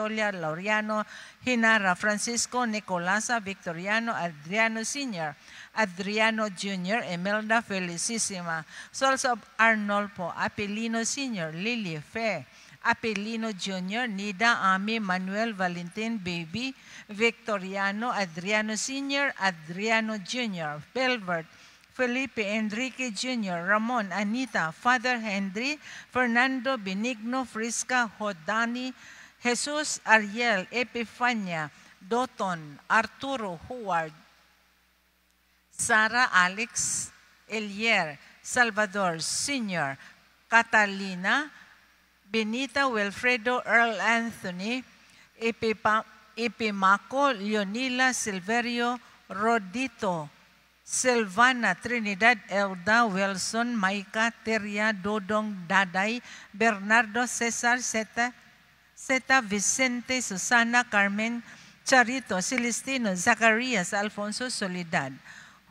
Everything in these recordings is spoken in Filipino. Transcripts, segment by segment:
Solia Laureano Hinara, Francisco Nicolasa Victoriano Adriano Sr., Adriano Jr., Imelda Felicissima, Souls of Arnolfo Apelino Sr., Lily Fe, Apelino Jr., Nida Ami Manuel Valentin Baby, Victoriano Adriano Sr., Adriano Jr., Belvert, Felipe Enrique Jr., Ramon Anita, Father Henry, Fernando Benigno Frisca Hodani, Jesus Ariel Epifania, Doton, Arturo Howard, Sara Alex Elier, Salvador Sr., Catalina, Benita Wilfredo Earl Anthony, Epimaco Leonila Silverio Rodito, Silvana Trinidad Elda Wilson Maika Teria Dodong Daday, Bernardo Cesar Zeta Vicente Susana Carmen Charito Celestino Zacarias Alfonso Soledad,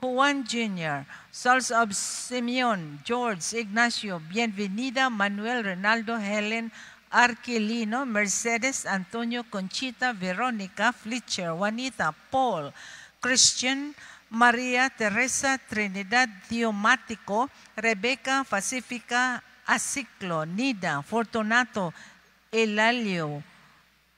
Juan Jr., Souls of Simeon, George Ignacio, Bienvenida, Manuel Ronaldo, Helen Arquilino, Mercedes, Antonio, Conchita, Veronica, Fletcher, Juanita, Paul, Christian, Maria Teresa, Trinidad, Diomático, Rebecca, Pacifica, Asiclo, Nida, Fortunato, Elalio,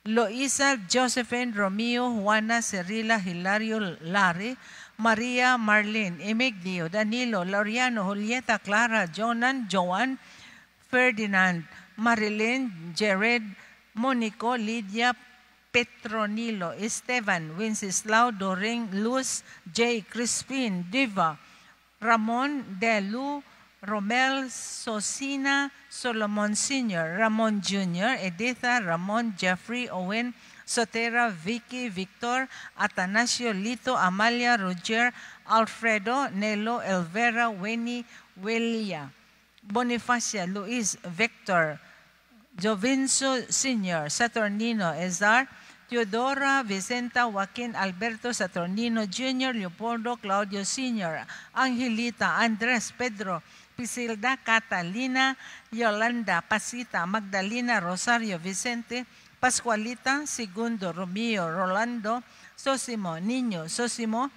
Loisa, Josephine, Romeo, Juana, Cerila, Hilario, Lari, Maria Marlene, Emigdio, Danilo, Laureano, Julieta, Clara, Jonan, Joan, Ferdinand, Marilyn, Jared, Monico, Lydia, Petronilo, Esteban, Wenceslao, Doring, Luz, J. Crispin, Diva, Ramon, Delu, Romel, Sosina, Solomon Sr., Ramon Jr., Editha, Ramon, Jeffrey, Owen, Sotera, Vicky, Victor, Atanasio, Lito, Amalia, Roger, Alfredo, Nelo, Elvera, Winnie, Welia, Bonifacia, Luis, Victor, Jovinso Sr., Saturnino, Ezar, Teodora, Vicenta, Joaquin, Alberto, Saturnino Jr., Leopoldo, Claudio Sr., Angelita, Andres, Pedro, Pisilda, Catalina, Yolanda, Pasita, Magdalena, Rosario, Vicente, Pascualita, Segundo, Romeo, Rolando, Sosimo, Niño, Sosimo,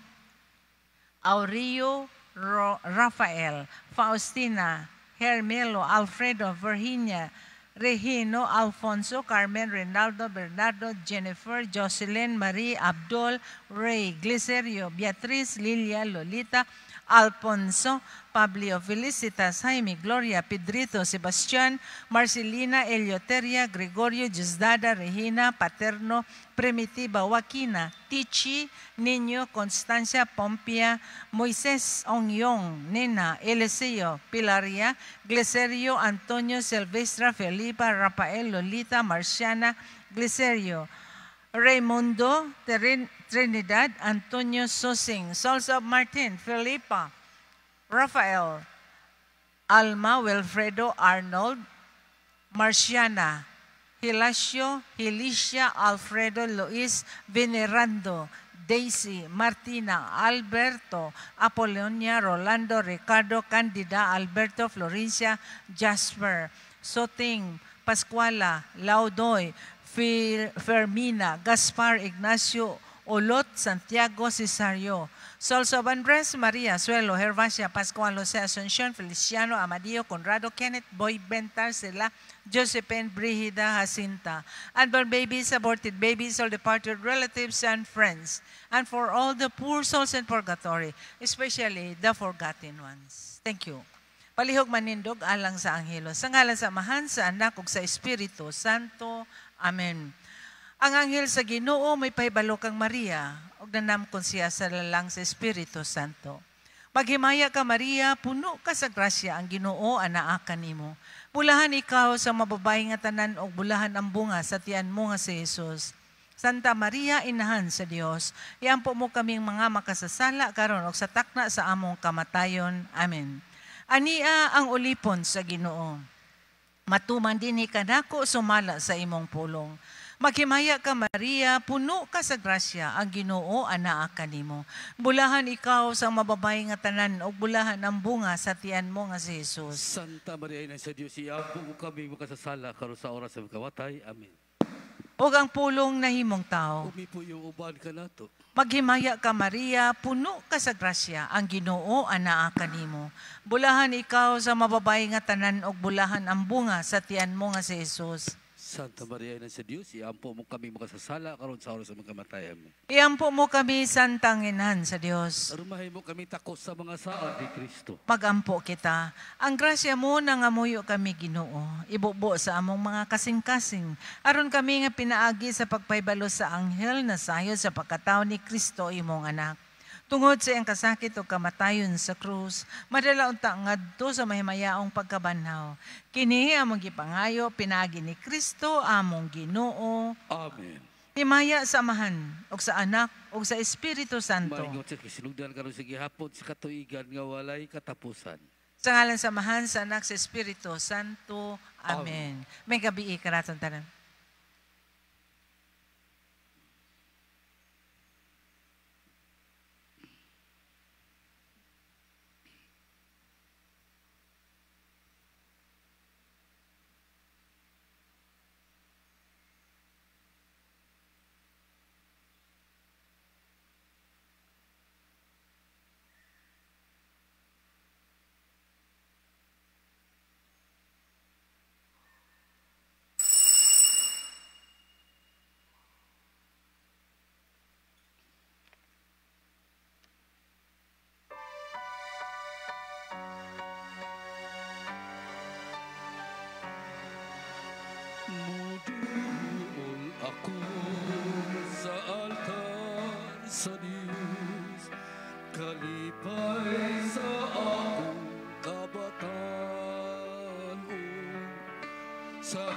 Aurillo, Rafael, Faustina, Hermelo, Alfredo, Virginia, Regino, Alfonso, Carmen, Rinaldo, Bernardo, Jennifer, Jocelyn, Marie, Abdul, Ray, Glicerio, Beatriz, Lilia, Lolita, Alfonso, Pablo, Felicitas, Jaime, Gloria, Pedrito, Sebastián, Marcelina, Eleuteria, Gregorio, Diosdada, Regina, Paterno, Primitiva, Joaquina, Tichi, Niño, Constancia, Pompia, Moisés, Ongyong, Nena, Eliseo, Pilaria, Glicerio, Antonio, Silvestra, Felipa, Rafael, Lolita, Marciana, Glicerio, Raimundo, Trinidad, Antonio Sosing, Souls of Martin, Felipa, Rafael, Alma, Wilfredo, Arnold, Marciana, Hilacio, Helicia, Alfredo, Luis, Venerando, Daisy, Martina, Alberto, Apolonia, Rolando, Ricardo, Candida, Alberto, Florencia, Jasper, Soting, Pascuala, Laudoy, Fermina, Gaspar, Ignacio, Olot, Santiago, Cesario, Souls of Andres, Maria, Suelo, Hervasia, Pascual, Jose, Asuncion, Feliciano, Amadio, Conrado, Kenneth, Boy, Bentar, Sela, Josephine, Brigida, Jacinta, unborn babies, aborted babies, all departed relatives and friends, and for all the poor souls in purgatory, especially the forgotten ones. Thank you. Palihog manindog alang sa anghelo. Sa ngalan sa Amahan, sa Anak, ug sa Espiritu Santo. Amen. Ang anghel sa Ginoo may pahibalo kang Maria, ug nanamkon siya sa lalang sa Espiritu Santo. Maghimaya ka Maria, puno ka sa grasya, ang Ginoo anaa kanimo. Bulahan ikaw sa mababae nga tanan ug bulahan ang bunga sa tiyan mo nga si Jesus. Santa Maria, inahan sa Dios, iampo mo kaming mga makasasala karon ug sa takna sa among kamatayon. Amen. Ania ang ulipon sa Ginoo. Matuman dinhi kanako sumala sa imong pulong. Maghimaya ka Maria, puno ka sa grasya, ang Ginoo anaa kanimo. Bulahan ikaw sa mababae nga tanan ug bulahan ang bunga sa tiyan mo nga si Jesus. Santa Maria, ina sa Dios, iampo mo kami makasasala karon sa oras sa kamatay. Amen. ug ang pulong nahimong tao. Umipuyo uban ka nato. Maghimaya ka Maria, puno ka sa grasya, ang Ginoo anaa kanimo. Bulahan ikaw sa mababay nga tanan og bulahan ang bunga sa tiyan mo nga si Jesus. Santa Maria ina sa Dios, iampo mo kami makasasala karon sa oras sa magkamatayan mo. Iampo mo kami santang inahan sa Dios. Arumahin mo kami takos sa mga saad ni Kristo. Magampo kita. Ang grasya mo nangamuyo kami Ginoo. Ibubo sa among mga kasing-kasing. Aron kami nga pinaagi sa pagpaybalo sa anghel na sayo sa pagkatao ni Kristo imong anak. Tungod sa iyang kasakit o kamatayon sa krus, madala unta ngadto sa mahimayaong pagkabanhaw. Kini among gipangayo pinaagi ni Kristo among Ginoo. Amen. Himaya sa Amahan ug sa Anak ug sa Espiritu Santo. Maingon sa kisinugdan karon sa gihapon sa katuigan nga walay katapusan. Sa ngalan sa Amahan, sa Anak, sa Espiritu Santo. Amen. May gabi karaton tanan. Muduol ako sa altar sa Diyos, kalipay sa akong kabataan o sa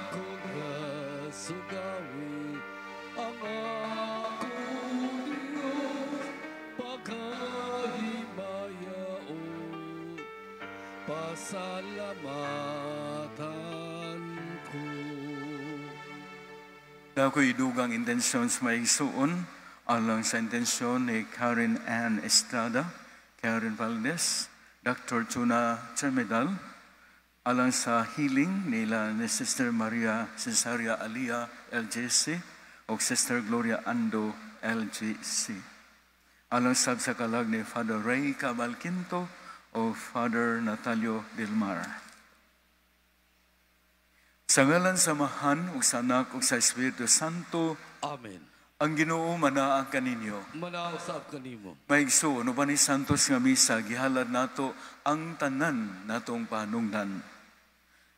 sugawi ang akong Diyos, pagkahimaya o pasalamatan ko. Ako'y dugang intensyon sa maigsuon alang sa intensyon ni Karen Ann Estrada, Karen Valdez, Dr. Tuna Termedal, alang sa healing nila ni Sister Maria Cesaria Alia, LGC, o Sister Gloria Ando, LGC. Alang sa kalag ni Father Ray Cabalquinto o Father Natalio Dilmar. Sa ngalan sa Amahan, ug sa Anak, ug sa Espiritu Santo, Amen. ang Ginoo manaa kaninyo. Manausap kanimo. Maigsuon uban ni Santos nga misa gihalad nato ang tanan natong panungdan.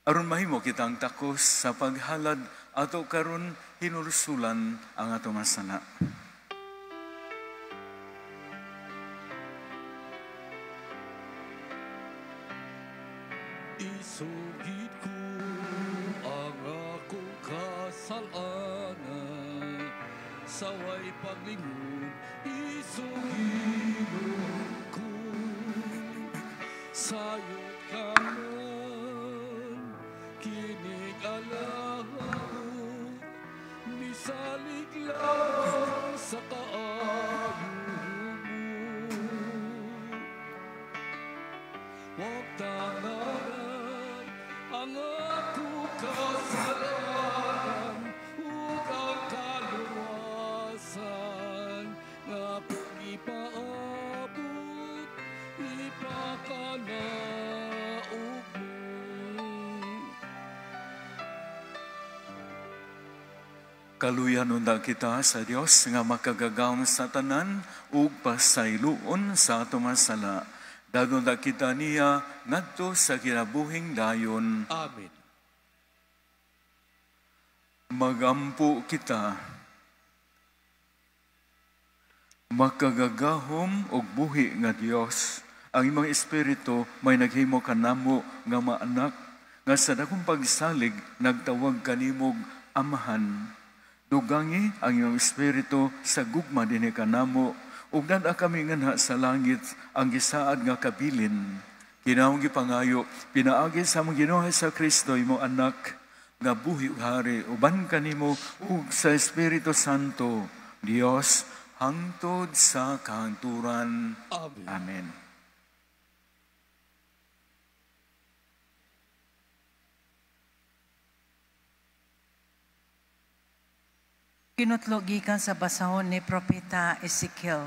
Aron mahimo kitang takos sa paghalad ato karon hinursulan ang atong asana. Isugid ko ang akong kasalanan, saway paglimod, isugid ko. Sayot ka man, kinig alahot, misalig lang sa kaayo mo. Huwag tanganan ang akong kasalanan, ug ang kaluwasan nga akong ipaabot, ipakanaog mo. Kaluyan unda kita sa Dios nga makagagawon sa tanan ug pasayloon sa atong sala. Dagon da kita niya ngadto sa kinabuhing dayon. Amen. Magampo kita. Makagagahom og buhi nga Dios. Ang imong espiritu may naghimo kanamo nga maanak nga sa dakong pagsalig nagtawag kanimog Amahan. Dugangi ang iyong espiritu sa gugma dinhi kanamo ug nada kami nganha sa langit ang gisaad nga kabilin. Kinahanglan gipangayo pinaagi sa among Ginoo sa Kristo imong anak nga buhi ug hari uban kanimo ug sa Espiritu Santo Dios hangtod sa kahangturan. Amen. Amen. Kinutlo gikan sa basahon ni Propeta Ezekiel.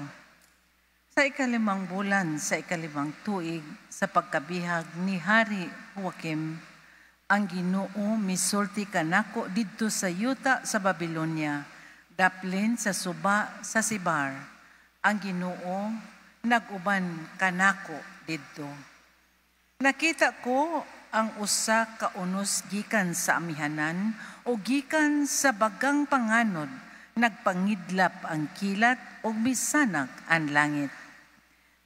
Sa ikalimang bulan, sa ikalimang tuig, sa pagkabihag ni Hari Joaquim, ang Ginoo misulti kanako didto sa yuta sa Babylonia, daplin sa suba sa Sibar. Ang Ginoo nag-uban kanako didto. Nakita ko ang usa ka unos gikan sa amihanan o gikan sa bagang panganod, nagpangidlap ang kilat o misanag ang langit.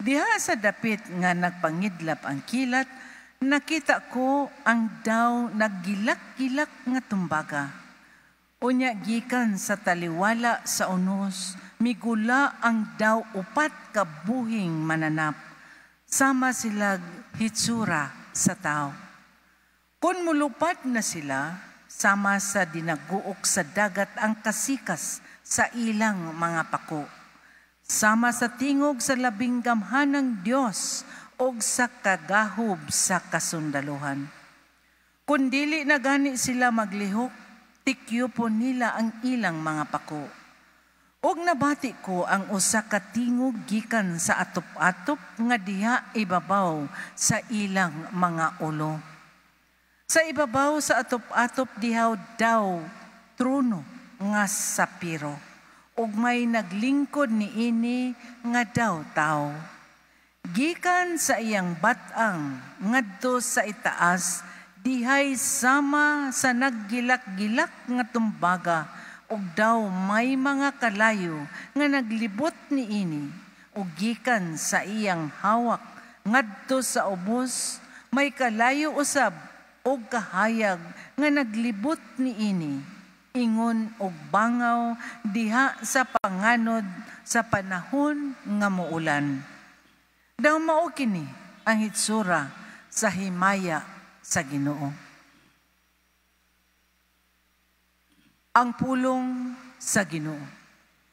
Diha sa dapit nga nagpangidlap ang kilat, nakita ko ang daw naggilak-gilak nga tumbaga. Unya gikan sa taliwala sa unos, migula ang daw upat ka buhing mananap, sama sila hitsura sa tao. Kung mulupat na sila, sama sa dinaguok sa dagat ang kasikas sa ilang mga pako. Sama sa tingog sa labing gamhanang Diyos o sa kagahob sa kasundaluhan. Kung dili na gani sila maglihok, tikyo po nila ang ilang mga pako. Og nabati ko ang usa ka tingog gikan sa atop-atop nga diha ibabaw sa ilang mga ulo. Sa ibabaw sa atop-atop dihaw daw trono nga sapiro, ug may naglingkod niini nga daw tao. Gikan sa iyang batang ngadto sa itaas, dihay sama sa naggilak-gilak nga tumbaga, ug daw may mga kalayo nga naglibot niini, ug gikan sa iyang hawak ngadto sa ubos, may kalayo usab og kahayag nga naglibot niini, ingon og bangaw diha sa panganod sa panahon nga muulan. Daw mao kini ang hitsura sa himaya sa Ginoo. Ang pulong sa Ginoo.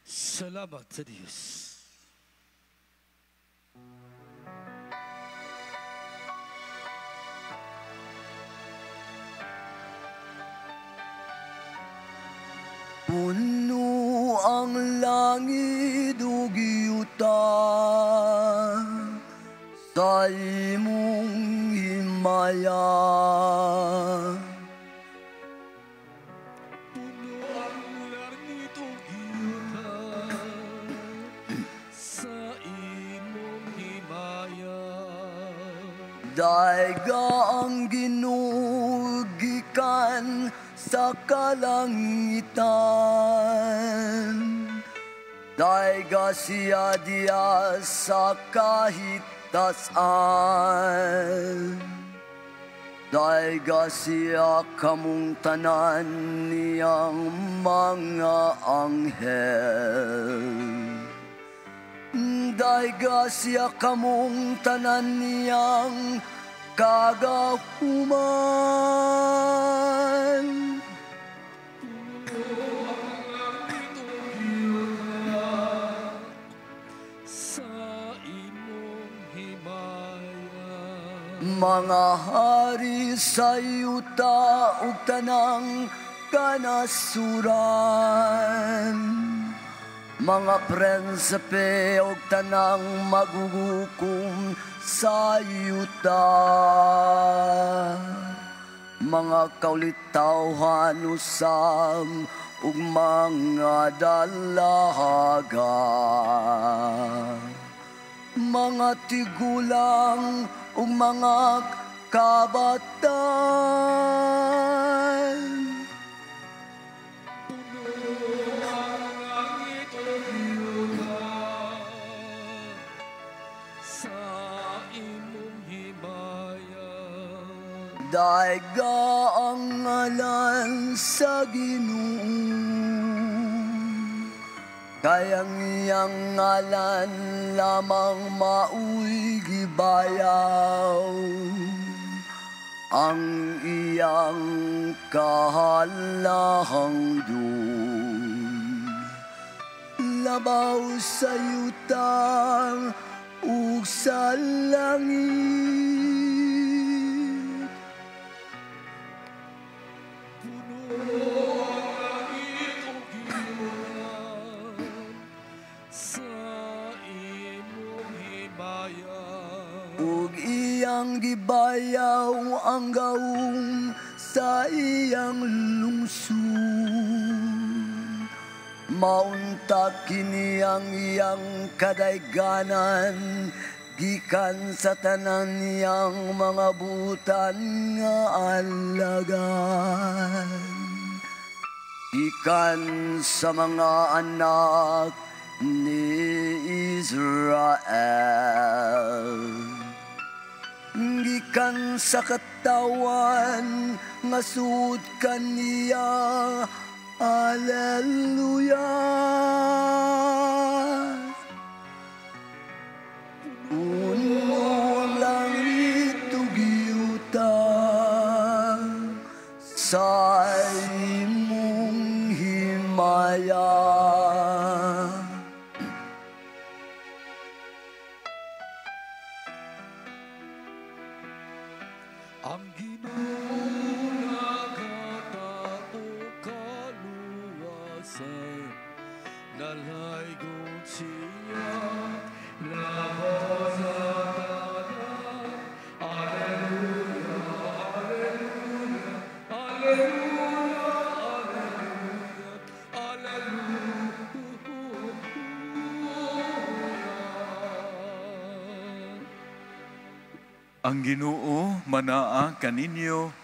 Salamat sa Diyos. Puno ang langit ug yuta sa imong himaya. Puno ang langit o yuta sa imong himaya. Daiga ang ginugikan sa kalangitan, daiga siya diya sa kahitasan, daiga siya kamong tanan niyang mga anghel, daiga siya kamong tanan niyang kagahuman. Mga hari sa yuta ug tanang kanasuran, mga prinsipe ug tanang magugukom sa yuta, mga kaulitawhan usam ug mga dalaga, mga tigulang ug mga kabatan. Daiga ang ngalan sa Ginoo, kayang iyang ngalan lamang mauy gibayaw, ang iyang kahalahangdon. Labaw sa yuta ug sa langit, niyang gibayaw ang gaong sa iyang lungsod. Maunta kini ang iyang kadayganan, gikan sa tanan niyang mga butan nga alagan. Gikan sa mga anak ni Israel, gikan sa katawan nga suod kaniya. Hallelujah. Puno lang itugyuta sa imong himaya. Ang Ginoo nakatao kaluwasan, nalaygon siya laban sa tanan. Alleluia, alleluia, alleluia, alleluia, alleluia. Ang Ginoo manaa kaninyo.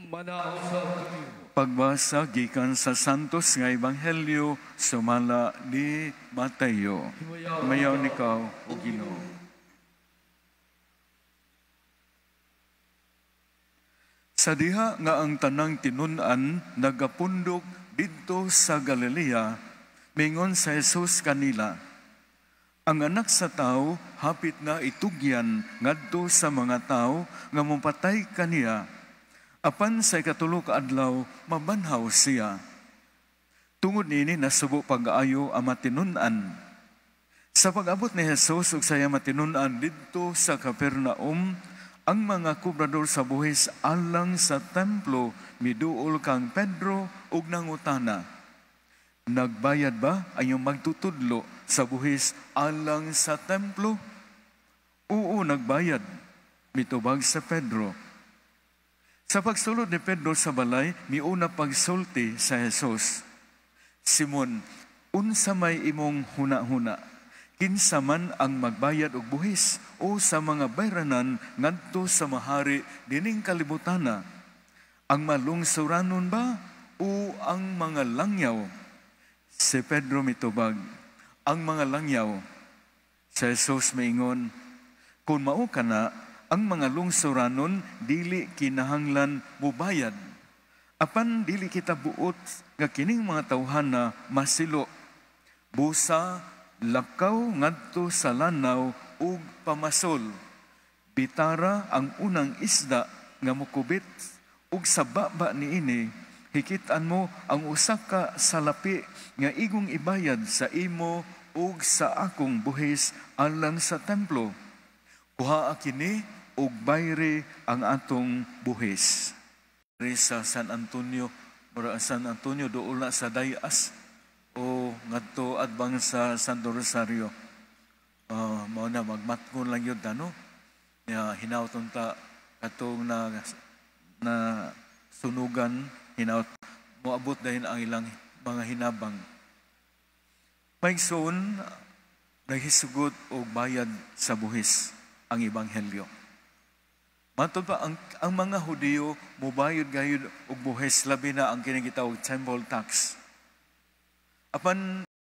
Manao sa kayo. Pagbasa gikan sa Santos nga Ebanghelyo sumala ni Mateo. Mayaw nikaw o Ginoo. Sa diha nga ang tanang tinun-an nagapundok didto sa Galilea, mingon sa Jesus kanila, ang anak sa tao hapit na itugyan ngadto sa mga tao nga mopatay kaniya. Apan sa ikatulo ka adlaw mabanhaw siya. Tungod nini nasubo pag-aayo ang matinun-an. Sa pag-abot ni Jesus ug saya matinun-an didto sa Capernaum, ang mga kubrador sa buhis alang sa templo miduol kang Pedro ug nangutana, nagbayad ba ang iyong magtutudlo sa buhis alang sa templo? Oo, nagbayad, mitubag sa Pedro. Sa pagsulod ni Pedro sa balay, miuna pagsulti sa Jesus, Simon, unsa may imong huna-huna? Kinsa man ang magbayad og buhis o sa mga bayranan ngadto sa mahari dining kalibutana? Ang malungsuranon ba o ang mga langyaw? Si Pedro mitubag, ang mga langyaw. Sa Jesus maingon, kung mao kana, ang mga lungsuranon dili kinahanglan mubayad. Apan dili kita buot nga kining mga tawhana masilo. Busa, lakaw ngadto sa lanaw ug pamasol. Bitara ang unang isda nga mukubit ug sa baba niini hikitan mo ang usa ka salapi nga igong ibayad sa imo ug sa akong buhis alang sa templo. Kuhaa kini ug bayre ang atong buhis. Sa San Antonio, dool na sa Dayas o ngadto adbang sa Santo Rosario. Mao na magmatngon lang yun no. Ya hinawton ta katong na sunugan hinaut moabot dahin ang ilang mga hinabang. Maigsoon naghisugot og bayad sa buhis ang ebanghelyo. Matod pa ang mga Hudiyo mobayad gayud og buhis labi na ang kinagitawag temple tax. Apan